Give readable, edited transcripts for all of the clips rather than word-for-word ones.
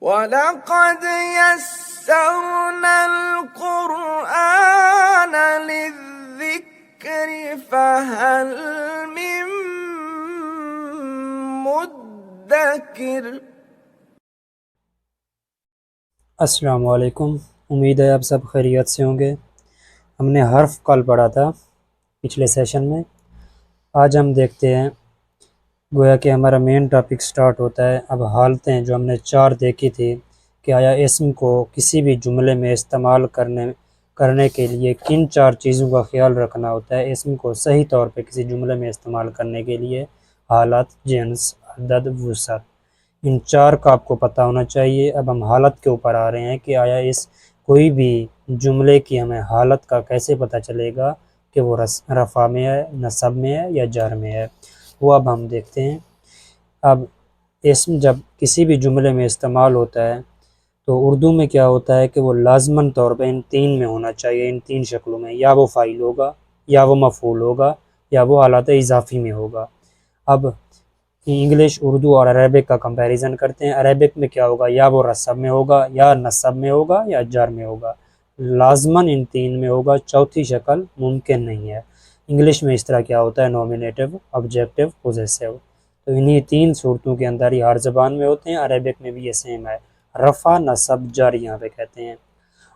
وَلَقَدْ يَسَّرْنَا الْقُرْآنَ لِلذِّكْرِ فَهَلْ مِن مُدَّكِرٍ۔ السلام علیکم، امید ہے آپ سب خیریت سے ہوں گے۔ ہم نے حرف کل پڑھا تھا پچھلے سیشن میں۔ آج ہم دیکھتے ہیں، گویا کہ ہمارا مین ٹاپک سٹارٹ ہوتا ہے۔ اب حالتیں جو ہم نے 4 دیکھی تھی کہ آیا اسم کو کسی بھی جملے میں استعمال کرنے کے لیے کن 4 چیزوں کا خیال رکھنا ہوتا ہے۔ اسم کو صحیح طور پہ کسی جملے میں استعمال کرنے کے لیے حالت، جنس، عدد، وسعت، ان 4 کا آپ کو پتہ ہونا چاہیے۔ اب ہم حالت کے اوپر آ رہے ہیں کہ آیا اس کوئی بھی جملے کی ہمیں حالت کا کیسے پتہ چلے گا کہ وہ رفع میں ہے، نصب میں ہے یا جر میں ہے، وہ اب ہم دیکھتے ہیں۔ اب اسم جب کسی بھی جملے میں استعمال ہوتا ہے تو اردو میں کیا ہوتا ہے کہ وہ لازماً طور پہ ان 3 میں ہونا چاہیے، ان 3 شکلوں میں، یا وہ فاعل ہوگا، یا وہ مفعول ہوگا، یا وہ حالت اضافی میں ہوگا۔ اب انگلش، اردو اور عربک کا کمپیریزن کرتے ہیں۔ عربک میں کیا ہوگا، یا وہ رسب میں ہوگا، یا نصب میں ہوگا، یا جر میں ہوگا، لازماً ان 3 میں ہوگا، چوتھی شکل ممکن نہیں ہے۔ انگلش میں اس طرح کیا ہوتا ہے، نومینیٹو، آبجیکٹو، پوزیسو، تو انہی 3 صورتوں کے اندر یہ ہر زبان میں ہوتے ہیں۔ عربک میں بھی یہ سیم ہے، رفع، نصب، جر یہاں پہ کہتے ہیں۔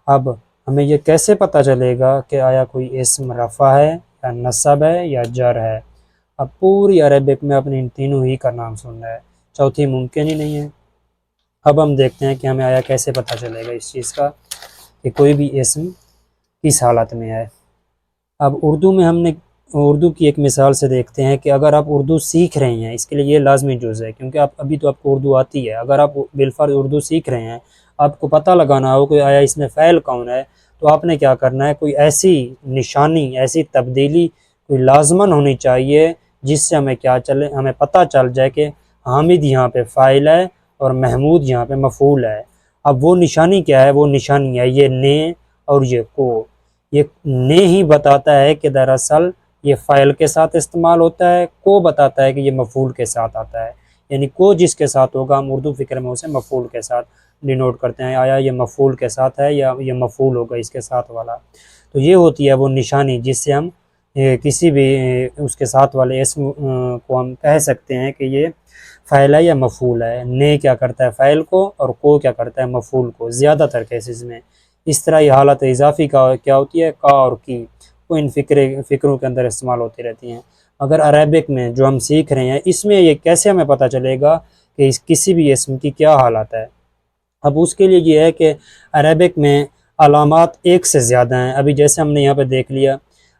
اب ہمیں یہ کیسے پتہ چلے گا کہ آیا کوئی اسم رفع ہے یا نصب ہے یا جر ہے؟ اب پوری عربک میں اپنے ان تینوں ہی کا نام سننا ہے، چوتھی ممکن ہی نہیں ہے۔ اب ہم دیکھتے ہیں کہ ہمیں آیا کیسے پتہ چلے گا اس چیز کا کہ کوئی بھی اسم کس حالت میں ہے۔ اب اردو میں ہم نے اردو کی ایک مثال سے دیکھتے ہیں کہ اگر آپ اردو سیکھ رہے ہیں، اس کے لیے یہ لازمی جز ہے کیونکہ ابھی تو آپ کو اردو آتی ہے۔ اگر آپ بالفرض اردو سیکھ رہے ہیں، آپ کو پتہ لگانا ہو کہ آیا اس میں فعل کون ہے، تو آپ نے کیا کرنا ہے، کوئی ایسی نشانی، ایسی تبدیلی کوئی لازماً ہونی چاہیے جس سے ہمیں پتہ چل جائے کہ حامد یہاں پہ فاعل ہے اور محمود یہاں پہ مفعول ہے۔ اب وہ نشانی کیا ہے؟ وہ نشانی ہے یہ نے اور یہ کو۔ یہ نے ہی بتاتا ہے کہ دراصل یہ فاعل کے ساتھ استعمال ہوتا ہے، کو بتاتا ہے کہ یہ مفعول کے ساتھ آتا ہے، یعنی کو جس کے ساتھ ہوگا ہم اردو فکر میں اسے مفعول کے ساتھ ڈینوٹ کرتے ہیں، آیا یہ مفعول کے ساتھ ہے یا یہ مفعول ہوگا اس کے ساتھ والا۔ تو یہ ہوتی ہے وہ نشانی جس سے ہم کسی بھی اس کے ساتھ والے اسم کو ہم کہہ سکتے ہیں کہ یہ فاعل ہے یا مفعول ہے۔ نے کیا کرتا ہے فاعل کو، اور کو کیا کرتا ہے مفعول کو، زیادہ تر کیسز میں۔ اس طرح یہ حالت اضافی کا کیا ہوتی ہے، کا اور کی، وہ ان فکروں کے اندر استعمال ہوتی رہتی ہیں۔ اگر عربک میں جو ہم سیکھ رہے ہیں، اس میں یہ کیسے ہمیں پتہ چلے گا کہ کسی بھی اسم کی کیا حالت ہے؟ اب اس کے لیے یہ ہے کہ عربک میں علامات 1 سے زیادہ ہیں۔ ابھی جیسے ہم نے یہاں پہ دیکھ لیا،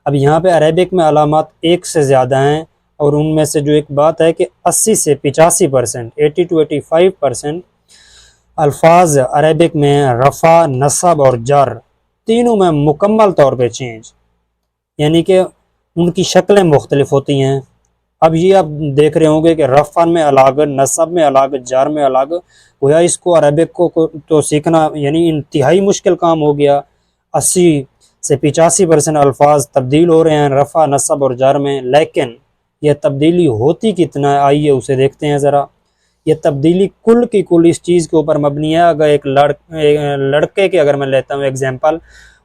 اب یہاں پہ عربک میں علامات 1 سے زیادہ ہیں، اور ان میں سے جو ایک بات ہے کہ 80 سے 85%، 80 to 85% الفاظ عربک میں رفع، نصب اور جر تینوں میں مکمل طور پہ چینج، یعنی کہ ان کی شکلیں مختلف ہوتی ہیں۔ اب یہ آپ دیکھ رہے ہوں گے کہ رفع میں الگ، نصب میں الگ، جر میں الگ، گویا اس کو عربک کو تو سیکھنا یعنی انتہائی مشکل کام ہو گیا۔ 80 سے 85% الفاظ تبدیل ہو رہے ہیں رفع، نصب اور جر میں، لیکن یہ تبدیلی ہوتی کتنا ہے آئیے اسے دیکھتے ہیں ذرا۔ یہ تبدیلی کل کی کل اس چیز کے اوپر مبنی ہے۔ اگر ایک لڑکے کے اگر میں لیتا ہوں ایگزامپل،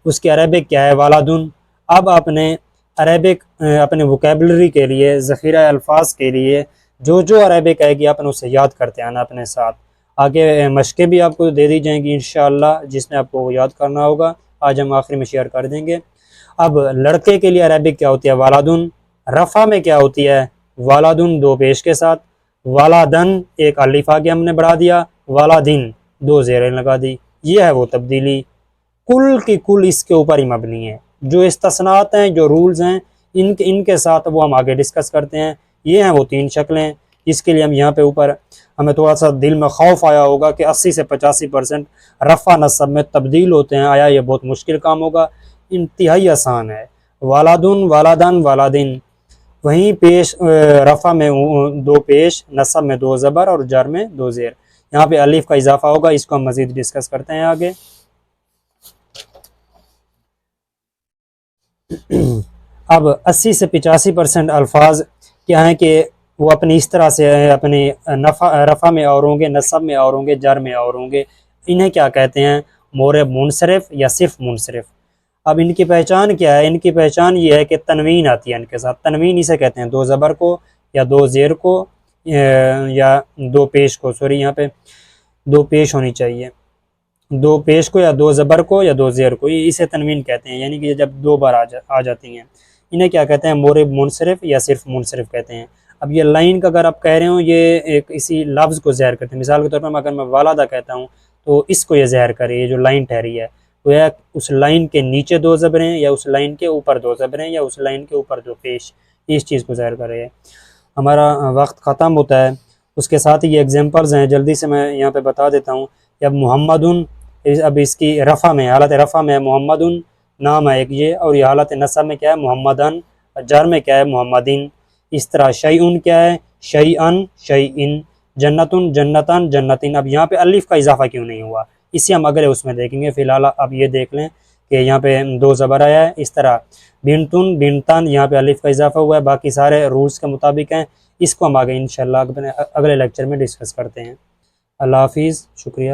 اس کے عربک کیا ہے، والدن۔ اب آپ نے عربک اپنے ووکیبلری کے لیے، ذخیرہ الفاظ کے لیے جو عربک آئے گی آپ نے اسے یاد کرتے آنا اپنے ساتھ۔ آگے مشقیں بھی آپ کو دے دی جائیں گی انشاءاللہ، جس میں آپ کو یاد کرنا ہوگا، آج ہم آخری میں شیئر کر دیں گے۔ اب لڑکے کے لیے عربک کیا ہوتی ہے، والدن۔ رفع میں کیا ہوتی ہے، والدن 2 پیش کے ساتھ، والدن ایک الف آگے ہم نے بڑھا دیا، والدین 2 زیریں لگا دی۔ یہ ہے وہ تبدیلی، کل کی کل اس کے اوپر ہی مبنی ہے۔ جو استثناءات ہیں، جو رولز ہیں، ان کے ساتھ وہ ہم آگے ڈسکس کرتے ہیں۔ یہ ہیں وہ 3 شکلیں جس کے لیے ہم یہاں پہ اوپر ہمیں تھوڑا سا دل میں خوف آیا ہوگا کہ 80 سے 85% رفع نصب میں تبدیل ہوتے ہیں، آیا یہ بہت مشکل کام ہوگا؟ انتہائی آسان ہے، والدن، والدان، والدین، وہیں پیش رفع میں 2 پیش، نصب میں 2 زبر اور جر میں 2 زیر۔ یہاں پہ الف کا اضافہ ہوگا، اس کو ہم مزید ڈسکس کرتے ہیں آگے۔ اب 80 سے 85% الفاظ کیا ہیں کہ وہ اپنی اس طرح سے اپنی رفع میں اور ہوں گے، نصب میں اور ہوں گے، جر میں اور ہوں گے. انہیں کیا کہتے ہیں؟ مورب منصرف یا صرف منصرف. اب ان کی پہچان کیا ہے؟ ان کی پہچان یہ ہے کہ تنوین آتی ہے ان کے ساتھ. تنوین اسے کہتے ہیں دو زبر کو یا دو زیر کو یا دو پیش کو، سوری یہاں پہ دو پیش ہونی چاہیے، دو پیش کو یا دو زبر کو یا دو زیر کو، اسے تنوین کہتے ہیں، یعنی کہ جب دو بار آ جاتی ہیں. انہیں کیا کہتے ہیں؟ مورب منصرف یا صرف منصرف کہتے ہیں. اب یہ لائن کا اگر آپ کہہ رہے ہوں یہ ایک اسی لفظ کو ظاہر کرتے ہیں. مثال کے طور پر اگر میں والدہ کہتا ہوں تو اس کو یہ ظاہر کرے، یہ جو لائن ٹھہری ہے وہ ہے اس لائن کے نیچے دو زبریں یا اس لائن کے اوپر دو زبریں یا اس لائن کے اوپر دو پیش، اس چیز کو ظاہر کر رہے ہیں. ہمارا وقت ختم ہوتا ہے، اس کے ساتھ ہی یہ ایگزامپلز ہیں، جلدی سے میں یہاں پہ بتا دیتا ہوں. اب محمد، اب اس کی رفع میں، حالت رفع میں محمد نام ہے ایک یہ، اور یہ حالت نصب میں کیا ہے؟ محمدن. جر میں کیا ہے؟ محمدین. اس طرح شیئن کیا ہے؟ شیئن شیئن. جنتن جنتن جنتن. اب یہاں پہ الف کا اضافہ کیوں نہیں ہوا؟ اسے ہم اگلے اس میں دیکھیں گے. فی الحال اب یہ دیکھ لیں کہ یہاں پہ دو زبر آیا ہے. اس طرح بنتن بنتن، یہاں پہ الف کا اضافہ ہوا ہے، باقی سارے رولز کے مطابق ہیں. اس کو ہم آگے انشاءاللہ اگلے لیکچر میں ڈسکس کرتے ہیں. اللہ حافظ، شکریہ.